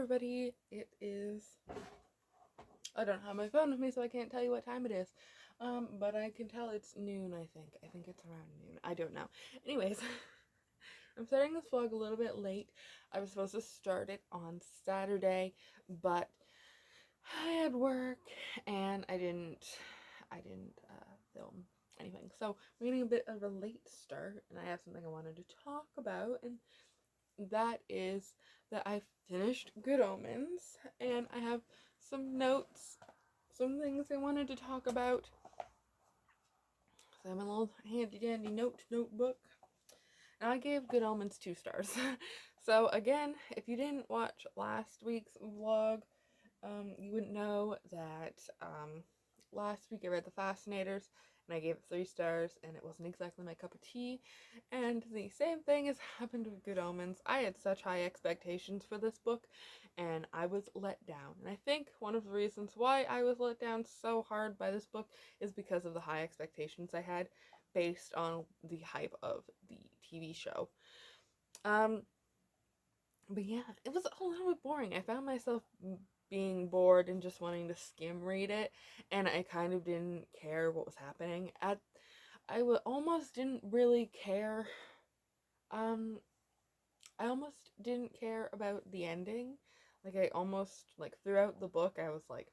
everybody, it is, I don't have my phone with me so I can't tell you what time it is, but I can tell it's noon, I think it's around noon, I don't know. Anyways, I'm starting this vlog a little bit late. I was supposed to start it on Saturday, but I had work and I didn't film anything, so we're getting a bit of a late start, and I have something I wanted to talk about, and that is that I finished Good Omens, and I have some notes, some things I wanted to talk about. So I have my little handy dandy notebook. And I gave Good Omens 2 stars. So again, if you didn't watch last week's vlog, you wouldn't know that last week I read The Fascinators and I gave it 3 stars, and it wasn't exactly my cup of tea. And the same thing has happened with Good Omens. I had such high expectations for this book and I was let down. And I think one of the reasons why I was let down so hard by this book is because of the high expectations I had based on the hype of the TV show. But yeah, it was a little bit boring. I found myself being bored and just wanting to skim read it, and I kind of didn't care what was happening. Almost didn't really care. I almost didn't care about the ending. Throughout the book, I was like,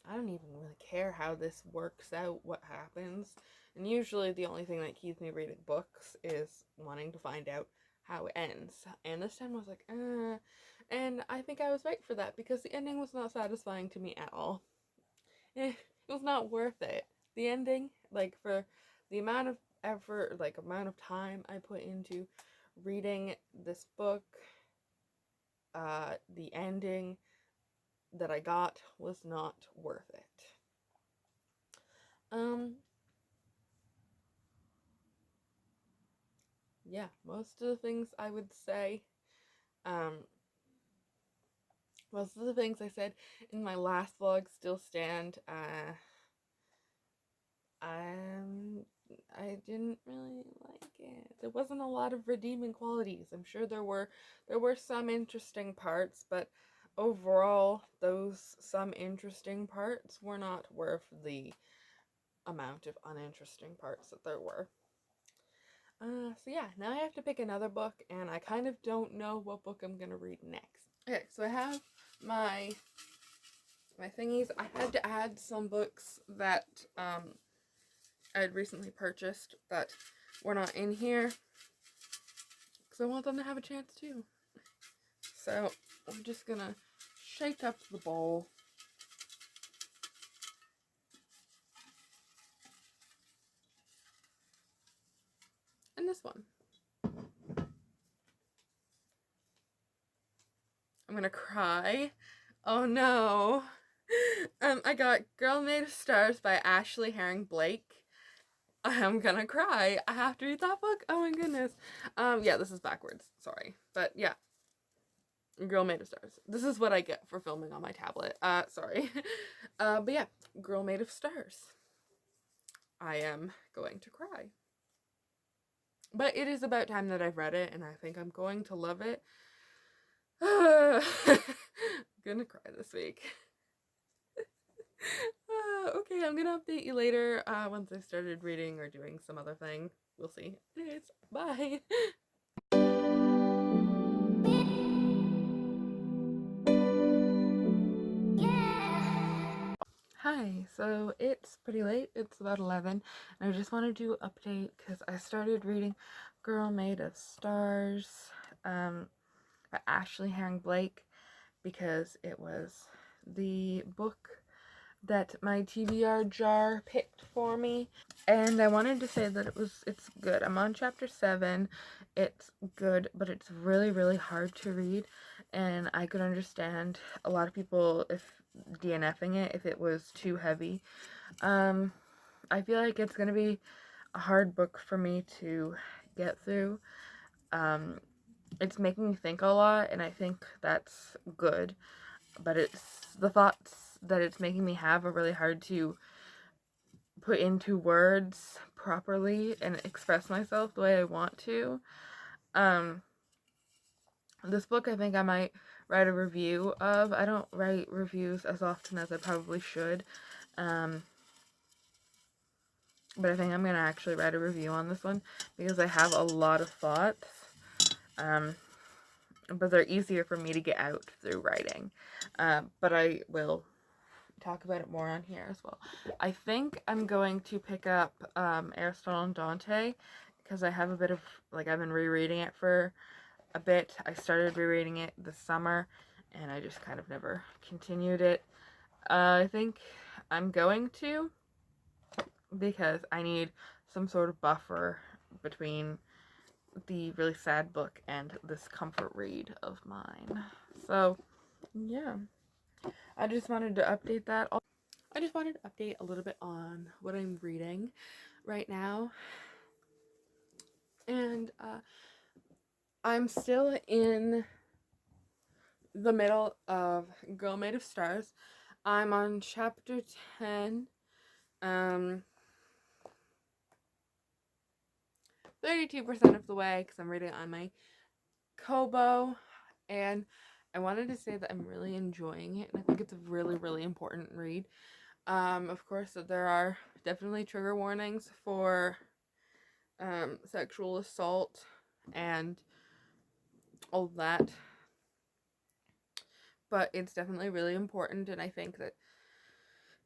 I don't even really care how this works out, what happens. And usually the only thing that keeps me reading books is wanting to find out how it ends. And this time I was like, And I think I was right for that, because the ending was not satisfying to me at all. It was not worth it. The ending, for the amount of effort, amount of time I put into reading this book, the ending that I got was not worth it. Yeah, most of the things I would say, most of the things I said in my last vlog still stand. I didn't really like it. There wasn't a lot of redeeming qualities. I'm sure there were some interesting parts, but overall, those some interesting parts were not worth the amount of uninteresting parts that there were. So yeah, now I have to pick another book, and I kind of don't know what book I'm gonna read next. Okay, so I have my thingies. I had to add some books that I had recently purchased that were not in here, because I want them to have a chance too. So I'm just gonna shake up the bowl. And this one. I'm gonna cry. Oh no. I got Girl Made of Stars by Ashley Herring Blake. I'm gonna cry. I have to read that book. Oh my goodness. Yeah, this is backwards. Sorry. But yeah. Girl Made of Stars. This is what I get for filming on my tablet. Sorry. But yeah, Girl Made of Stars. I am going to cry. But it is about time that I've read it, and I think I'm going to love it. I'm gonna cry this week. Okay, I'm gonna update you later once I started reading or doing some other thing. We'll see. Anyways, bye! Hi, so it's pretty late. It's about 11, and I just wanted to update because I started reading Girl Made of Stars by Ashley Herring Blake, because it was the book that my TBR jar picked for me, and I wanted to say that it's good. I'm on chapter 7. It's good, but it's really, really hard to read, and I could understand a lot of people if DNFing it if it was too heavy. I feel like it's gonna be a hard book for me to get through. It's making me think a lot, and I think that's good, but the thoughts that it's making me have are really hard to put into words properly and express myself the way I want to. This book I think I might write a review of. I don't write reviews as often as I probably should. But I think I'm going to actually write a review on this one because I have a lot of thoughts. But they're easier for me to get out through writing. But I will talk about it more on here as well. I think I'm going to pick up Aristotle and Dante because I have a bit of, like, I've been rereading it for a bit. I started rereading it this summer and I just kind of never continued it. I think I'm going to because I need some sort of buffer between the really sad book and this comfort read of mine. So, yeah. I just wanted to update that. I just wanted to update a little bit on what I'm reading right now. And I'm still in the middle of Girl Made of Stars. I'm on chapter 10. 32% of the way because I'm reading it on my Kobo, and I wanted to say that I'm really enjoying it, and I think it's a really, really important read. Of course, there are definitely trigger warnings for sexual assault and all that, but it's definitely really important, and I think that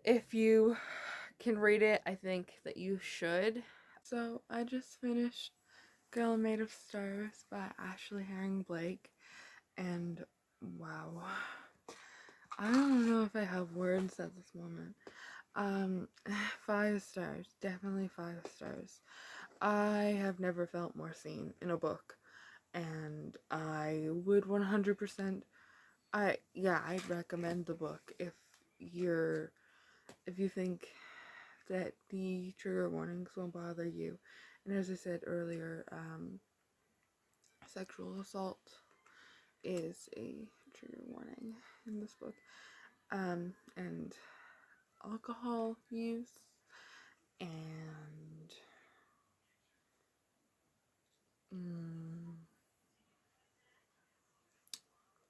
if you can read it, I think that you should. So I just finished Girl Made of Stars by Ashley Herring Blake, and wow, I don't know if I have words at this moment. 5 stars, definitely 5 stars. I have never felt more seen in a book, and I would 100%, I'd recommend the book if you think that the trigger warnings won't bother you. And as I said earlier, sexual assault is a trigger warning in this book. And alcohol use and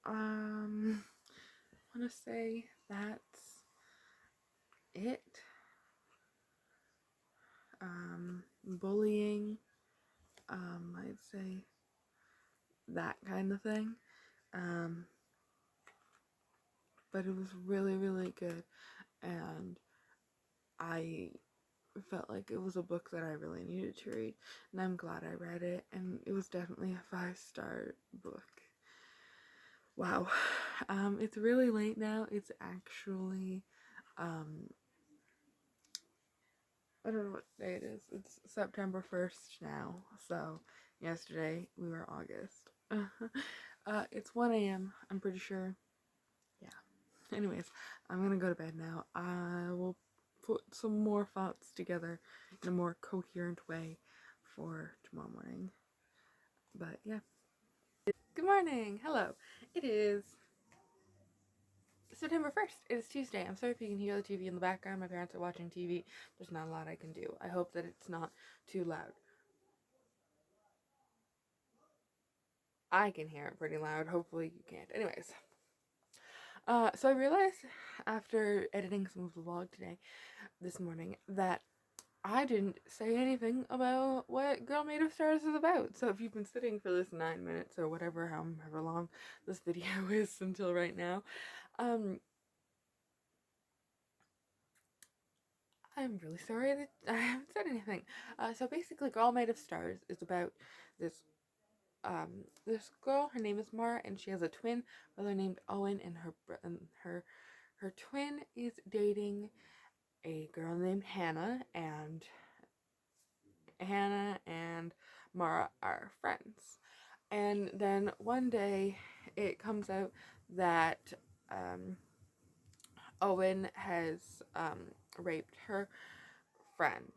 I want to say that's it. Bullying, I'd say that kind of thing. But it was really, really good, and I felt like it was a book that I really needed to read, and I'm glad I read it, and it was definitely a 5-star book. Wow. It's really late now. It's actually, I don't know what day it is. It's September 1st now, so yesterday we were August. It's 1 a.m., I'm pretty sure. Yeah. Anyways, I'm gonna go to bed now. I will put some more thoughts together in a more coherent way for tomorrow morning. But yeah. Good morning. Hello. It is September 1st. It is Tuesday. I'm sorry if you can hear the TV in the background. My parents are watching TV. There's not a lot I can do. I hope that it's not too loud. I can hear it pretty loud. Hopefully you can't. Anyways. So I realized after editing some of the vlog this morning, that I didn't say anything about what Girl Made of Stars is about. So if you've been sitting for this 9 minutes or whatever, however long this video is until right now, I'm really sorry that I haven't said anything. So basically, Girl Made of Stars is about this this girl. Her name is Mara, and she has a twin brother named Owen, and her twin is dating a girl named Hannah, and Mara are friends. And then one day it comes out that Owen has raped her friend.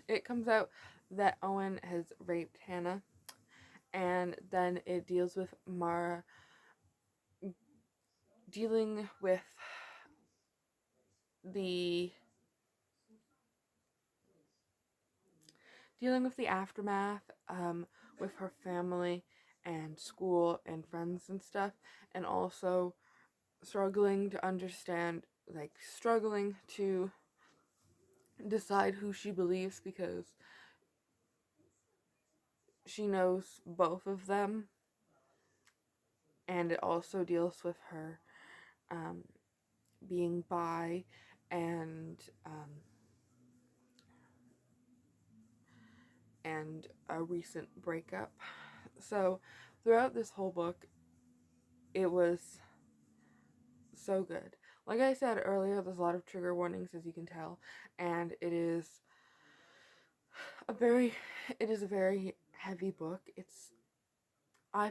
It comes out that Owen has raped Hannah, and then it deals with Mara dealing with the aftermath with her family and school and friends and stuff, and also struggling to understand, like struggling to decide who she believes because she knows both of them, and it also deals with her um, being bi and a recent breakup. So throughout this whole book, it was so good. Like I said earlier, there's a lot of trigger warnings, as you can tell, and it is a very heavy book. I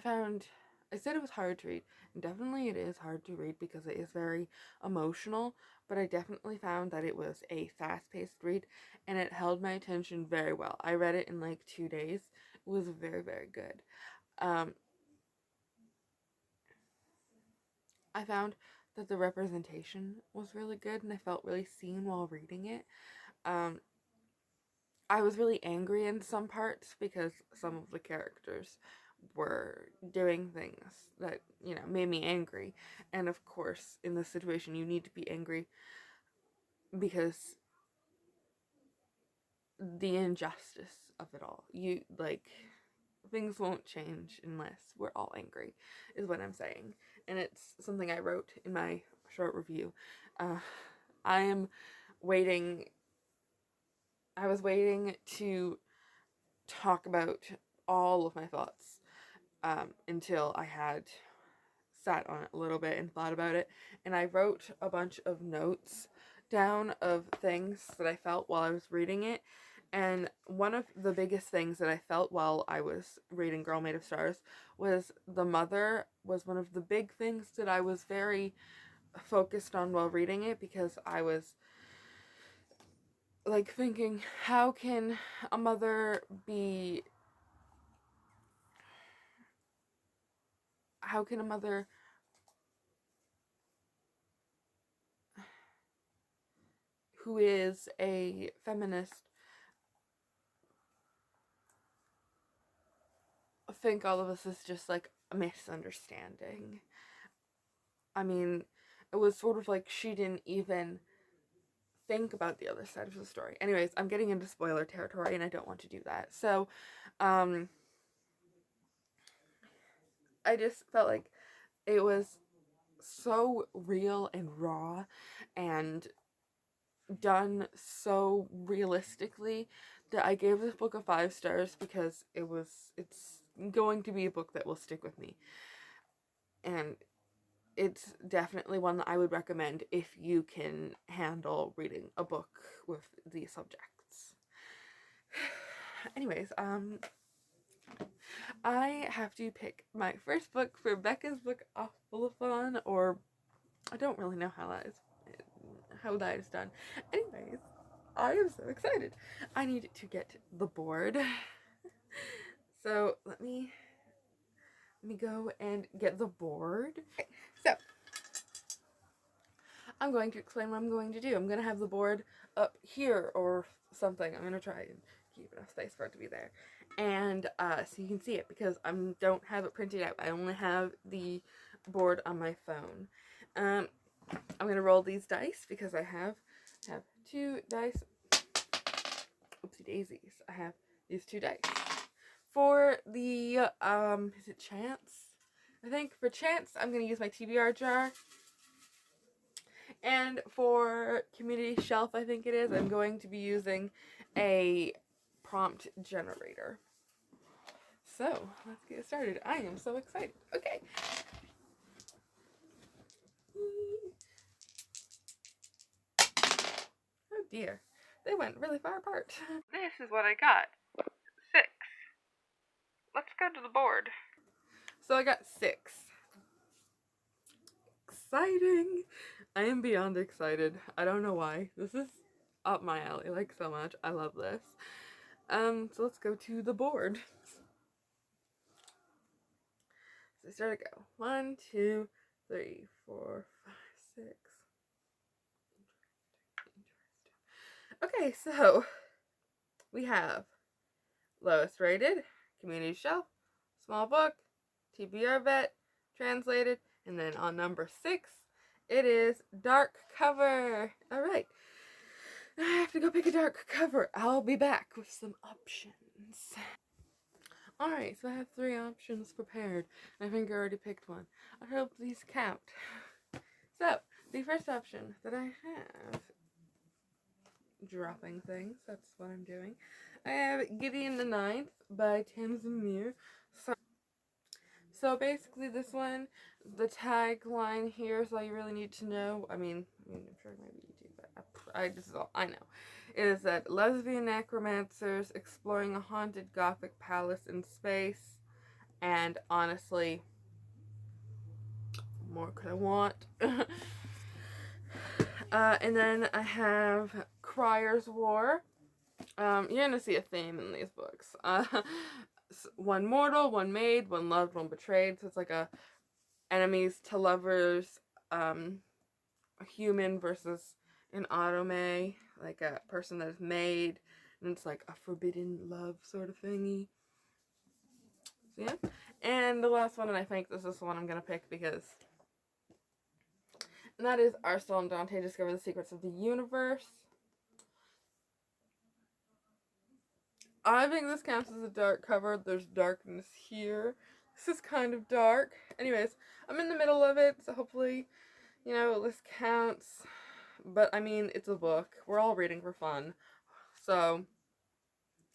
said it was hard to read, and definitely it is hard to read because it is very emotional, but I definitely found that it was a fast-paced read, and it held my attention very well. I read it in like 2 days. It was very, very good. I found that the representation was really good, and I felt really seen while reading it. I was really angry in some parts because some of the characters were doing things that, made me angry. And of course, in this situation, you need to be angry because the injustice of it all. Things won't change unless we're all angry, is what I'm saying. And it's something I wrote in my short review. I was waiting to talk about all of my thoughts until I had sat on it a little bit and thought about it. And I wrote a bunch of notes down of things that I felt while I was reading it. And one of the biggest things that I felt while I was reading Girl Made of Stars was the mother was one of the big things that I was very focused on while reading it, because I was like thinking, how can a mother who is a feminist think all of this is just like a misunderstanding? I mean, it was sort of like she didn't even think about the other side of the story. Anyways, I'm getting into spoiler territory and I don't want to do that. So, I just felt like it was so real and raw and done so realistically that I gave this book a 5 stars, because it's going to be a book that will stick with me. And it's definitely one that I would recommend if you can handle reading a book with these subjects. Anyways, I have to pick my first book for Becca's bookoplAthon, or I don't really know how that is done. Anyways, I am so excited. I need to get the board. So let me go and get the board. Okay, so I'm going to explain what I'm going to do. I'm going to have the board up here or something. I'm going to try and keep enough space for it to be there. And so you can see it, because I don't have it printed out. I only have the board on my phone. I'm going to roll these dice because I have 2 dice. Oopsie daisies. I have these 2 dice. For the, is it chance? I think for chance, I'm going to use my TBR jar. And for community shelf, I think it is, I'm going to be using a prompt generator. So, let's get started. I am so excited. Okay. Oh dear. They went really far apart. This is what I got. 6. Let's go to the board. So I got 6. Exciting. I am beyond excited. I don't know why. This is up my alley, like, so much. I love this. So let's go to the board. So there we go. 1, 2, 3, 4, 5, 6. Okay, so we have lowest rated, community shelf, small book, TBR vet, translated, and then on number 6, it is dark cover. All right. I have to go pick a dark cover. I'll be back with some options. Alright, so I have 3 options prepared. I think I already picked one. I hope these count. So, the first option that I have, dropping things, that's what I'm doing. I have Gideon the Ninth by Tamsin Muir. So basically this one, the tagline here is all you really need to know. I mean I'm sure maybe you do, but this is all I know. It is that lesbian necromancers exploring a haunted gothic palace in space. And honestly, more could I want? And then I have Crier's War. You're gonna see a theme in these books. One mortal, one made, one loved, one betrayed. So it's like a enemies to lovers, a human versus an autome, like a person that is made, and it's like a forbidden love sort of thingy. So yeah. And the last one, and I think this is the one I'm gonna pick because, and that is Ursula and Dante Discover the Secrets of the Universe. I think this counts as a dark cover. There's darkness here. This is kind of dark. Anyways, I'm in the middle of it, so hopefully, you know, this counts. But, I mean, it's a book. We're all reading for fun. So,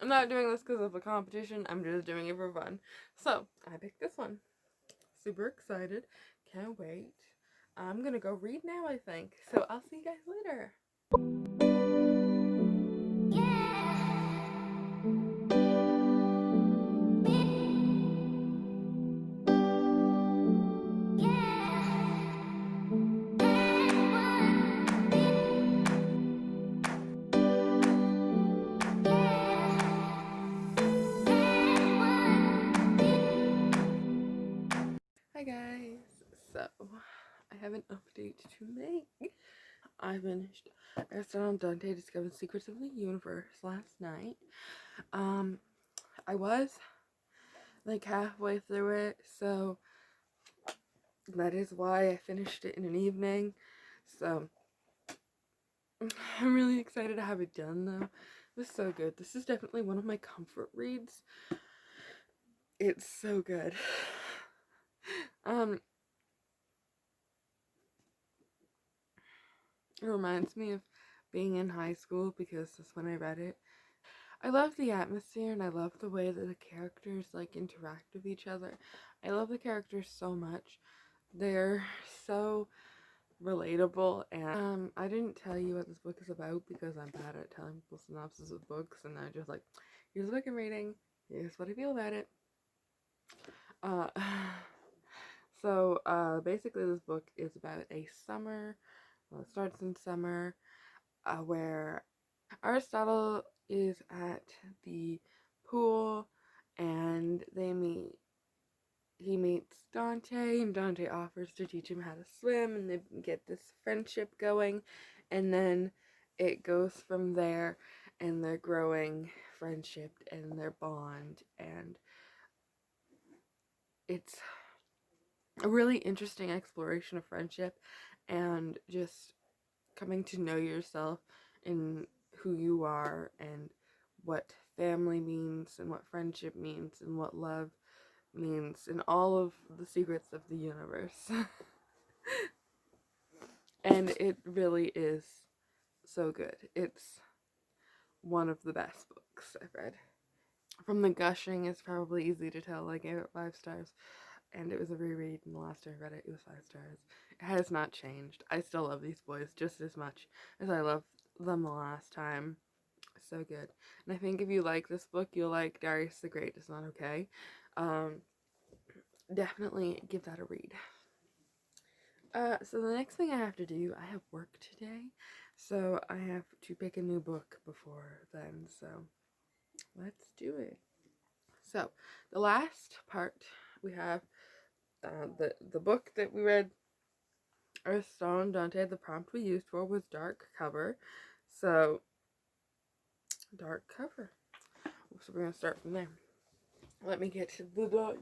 I'm not doing this because of a competition. I'm just doing it for fun. So, I picked this one. Super excited. Can't wait. I'm gonna go read now, I think. So, I'll see you guys later. Hi guys, so I have an update to make. I finished Aristotle and Dante Discover the Secrets of the Universe last night. I was like halfway through it, so that is why I finished it in an evening. So I'm really excited to have it done though. It was so good. This is definitely one of my comfort reads. It's so good. It reminds me of being in high school because that's when I read it. I love the atmosphere and I love the way that the characters like interact with each other. I love the characters so much. They're so relatable, and I didn't tell you what this book is about because I'm bad at telling people synopses of books, and I just like, here's the book I'm reading, here's what I feel about it. So basically this book is about a summer, well, it starts in summer, where Aristotle is at the pool and he meets Dante, and Dante offers to teach him how to swim, and they get this friendship going, and then it goes from there, and their growing friendship and their bond, and it's a really interesting exploration of friendship and just coming to know yourself and who you are and what family means and what friendship means and what love means and all of the secrets of the universe. And it really is so good. It's one of the best books I've read. From the gushing, it's probably easy to tell I gave it 5 stars. And it was a reread, and the last time I read it, it was 5 stars. It has not changed. I still love these boys just as much as I loved them the last time. So good. And I think if you like this book, you'll like Darius the Great Is Not Okay. Definitely give that a read. So the next thing I have to do, I have work today, so I have to pick a new book before then, so let's do it. So, the last part, we have the book that we read, Aristotle and Dante. The prompt we used for was dark cover, so dark cover. So we're going to start from there. Let me get to the dice.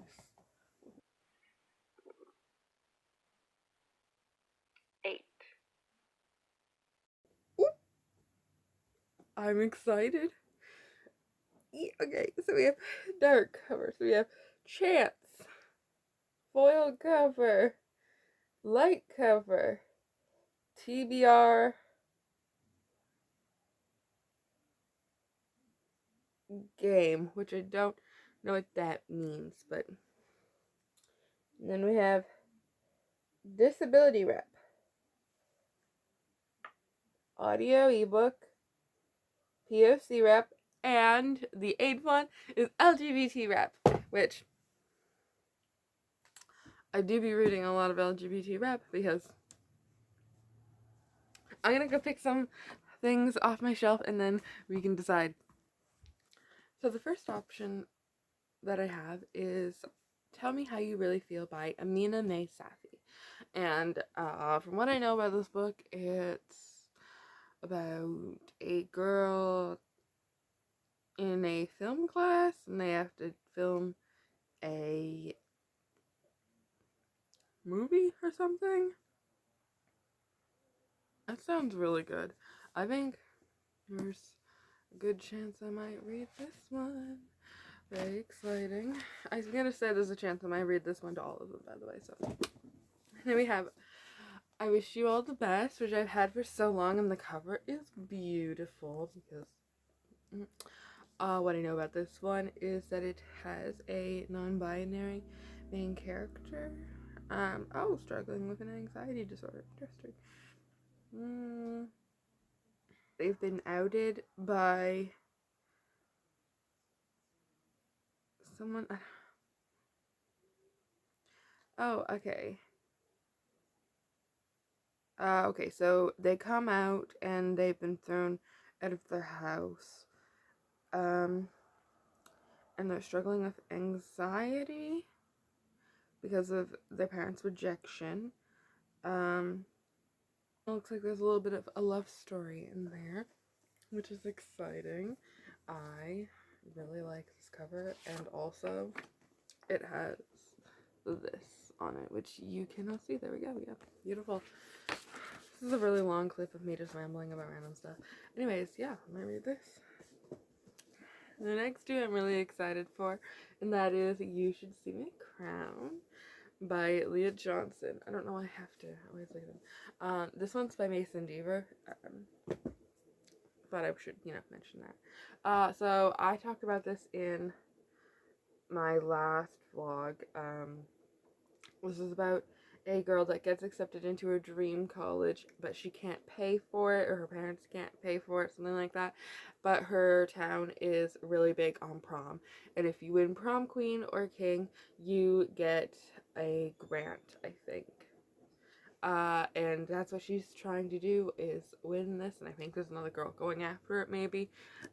8. Ooh, I'm excited. Okay, so we have dark cover. So we have chance, foil cover, light cover, TBR, game, which I don't know what that means, but and then we have disability rep, audio ebook, POC rep, and the 8th one is LGBT rep, which I do be reading a lot of LGBT rep because I'm gonna go pick some things off my shelf and then we can decide. So the first option that I have is Tell Me How You Really Feel by Amina May Safi. And from what I know about this book, it's about a girl in a film class and they have to film a movie or something. That sounds really good. I think there's a good chance I might read this one. Very exciting. I was gonna say there's a chance I might read this one to all of them, by the way. So then we have I Wish You All the Best, which I've had for so long, and the cover is beautiful because what I know about this one is that it has a non-binary main character. Struggling with an anxiety disorder. Interesting. They've been outed by someone. Oh, okay. Okay, so they come out and they've been thrown out of their house. And they're struggling with anxiety because of their parents' rejection. It looks like there's a little bit of a love story in there, which is exciting. I really like this cover, and also it has this on it, which you cannot see. There we go. Yeah, beautiful. This is a really long clip of me just rambling about random stuff. Anyways, yeah, I'm gonna read this. The next two I'm really excited for, and that is You Should See My Crown by Leah Johnson. I don't know why I have to always look at them. This one's by Mason Deaver. Thought I should, mention that. So I talked about this in my last vlog. This is about a girl that gets accepted into her dream college, but she can't pay for it, or her parents can't pay for it, something like that. But her town is really big on prom, and if you win prom queen or king, you get a grant, I think. And that's what she's trying to do, is win this, and I think there's another girl going after it, maybe.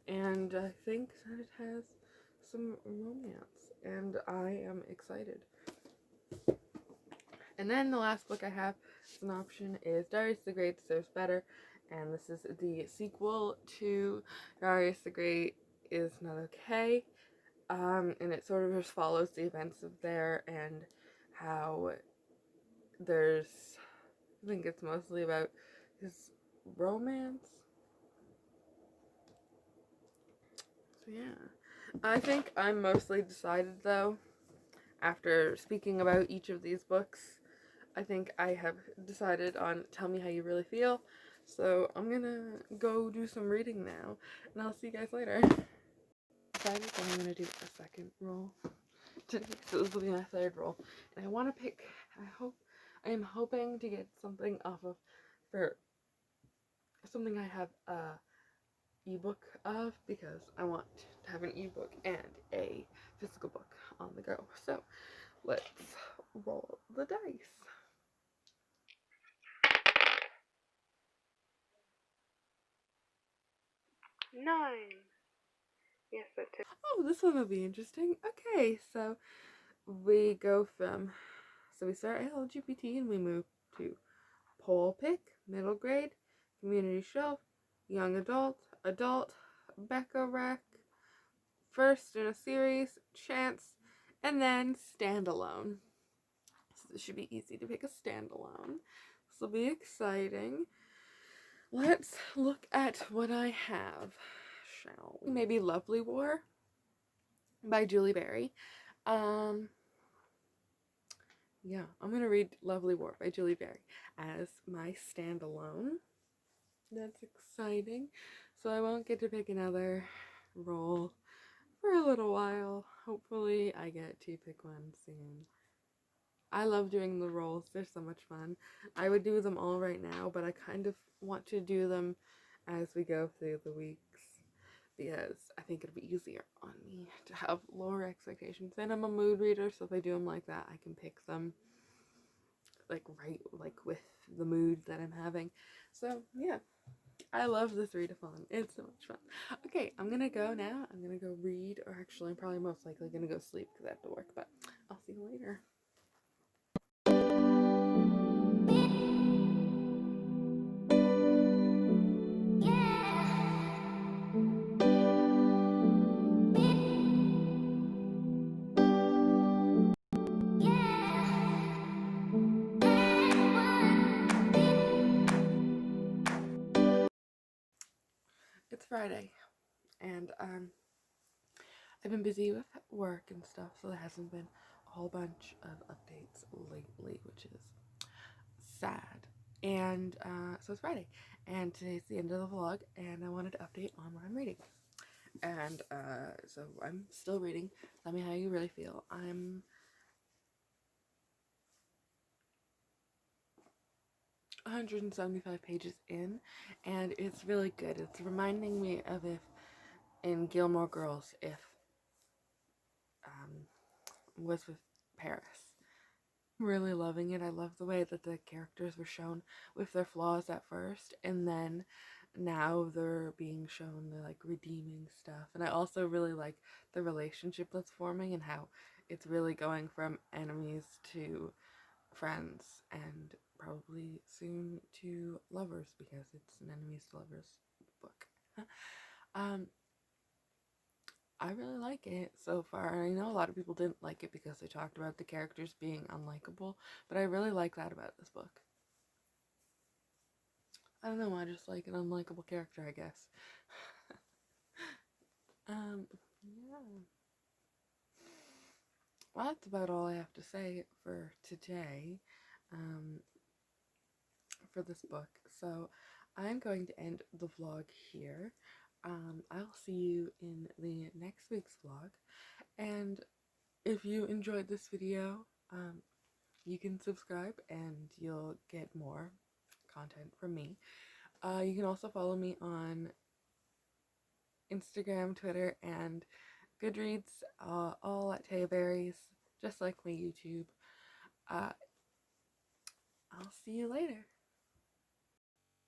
And I think that it has some romance, and I am excited. And then the last book I have as an option is Darius the Great Deserves Better, and this is the sequel to Darius the Great Is Not Okay. And it sort of just follows the events of there and how there's, I think it's mostly about his romance. So yeah, I think I'm mostly decided though, after speaking about each of these books. I think I have decided on Tell Me How You Really Feel. So I'm gonna go do some reading now, and I'll see you guys later. Decided that I'm gonna do a second roll today, so this will be my third roll. And I want to pick, I am hoping to get something off of, for something I have a ebook of, because I want to have an ebook and a physical book on the go. So let's roll the dice. 9. Yes, that too. Oh, this one will be interesting. Okay, so we go from, so we start at LGBT and we move to poll pick, middle grade, community shelf, young adult, adult, Becca rec, first in a series, Chance, and then Standalone. So this should be easy to pick a standalone. This will be exciting. Let's look at what I have, shall we? Maybe Lovely War by Julie Berry. Yeah, I'm going to read Lovely War by Julie Berry as my standalone. That's exciting. So I won't get to pick another role for a little while. Hopefully I get to pick one soon. I love doing the roles. They're so much fun. I would do them all right now, but I kind of want to do them as we go through the weeks because I think it'll be easier on me to have lower expectations. And I'm a mood reader, so if I do them like that, I can pick them like with the mood that I'm having. So yeah, I love this readathon. It's so much fun. Okay, I'm gonna go now. I'm gonna go read, or actually I'm probably most likely gonna go sleep because I have to work, but I'll see you later. It's Friday, and I've been busy with work and stuff, so there hasn't been a whole bunch of updates lately, which is sad. And so it's Friday, and today's the end of the vlog, and I wanted to update on what I'm reading. And so I'm still reading. Tell me how you really feel. I'm 175 pages in, and it's really good. It's reminding me of if in Gilmore Girls, if was with Paris. I'm really loving it. I love the way that the characters were shown with their flaws at first, and then now they're being shown the like redeeming stuff. And I also really like the relationship that's forming and how it's really going from enemies to friends and probably soon to lovers because it's an enemies to lovers book. I really like it so far. I know a lot of people didn't like it because they talked about the characters being unlikable, but I really like that about this book. I don't know, I just like an unlikable character, I guess. Yeah. Well, that's about all I have to say for today, for this book. So I'm going to end the vlog here. I'll see you in the next week's vlog, and if you enjoyed this video, you can subscribe and you'll get more content from me. You can also follow me on Instagram, Twitter, and Goodreads, all at tayaberryz, just like my YouTube. I'll see you later.